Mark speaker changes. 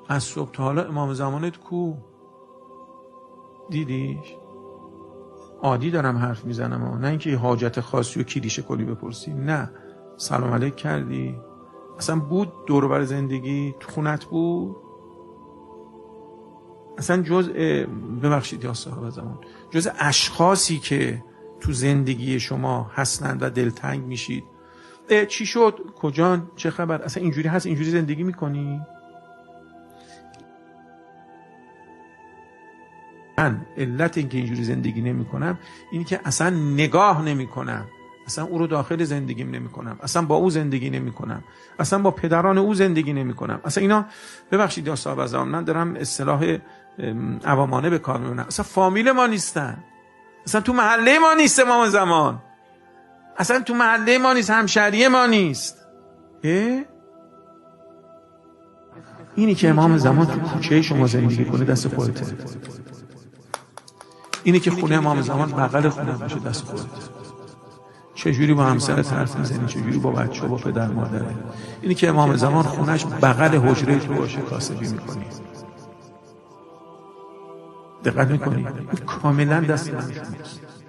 Speaker 1: از صبح تا حالا امام زمانت کو؟ دیدیش؟ عادی دارم حرف میزنم، نه اینکه حاجت خاصی و کلیشه کلی بپرسی. نه، سلام علیک کردی؟ اصلا بود دور و بر زندگی تو خونت بود؟ اصلا ببخشید یا صاحب زمان، جز اشخاصی که تو زندگی شما هستند و دلتنگ میشید چی شد؟ کجان؟ چه خبر؟ اصلا اینجوری هست؟ اینجوری زندگی میکنی؟ من علت اینکه اینجوری زندگی نمی کنم اینی که اصلا نگاه نمی کنم، اصلا او رو داخل زندگیم نمی کنم، اصلا با او زندگی نمی کنم، اصلا با پدران او زندگی نمی کنم. اصلا اینا ببخشید یا صاحب زمان، من دارم اصطلاح عوامانه به کار میبرم، اصلا فامیل ما نیستن، اصلا تو محله ما نیست امام زمان، اصلا تو محله ما نیست، همشهری ما نیست. اینی که امام زمان تو کوچه شما زندگی کنه دست خودته، اینی که خونه امام زمان بغل خونه باشه دست خودته. چجوری با همسرت حرف میزنی، چجوری با بچه با پدر مادره. اینی که امام زمان خونش بغل حجره تو باشه کاسبی میکنی، دقت میکنی؟ کاملا دست من نیست.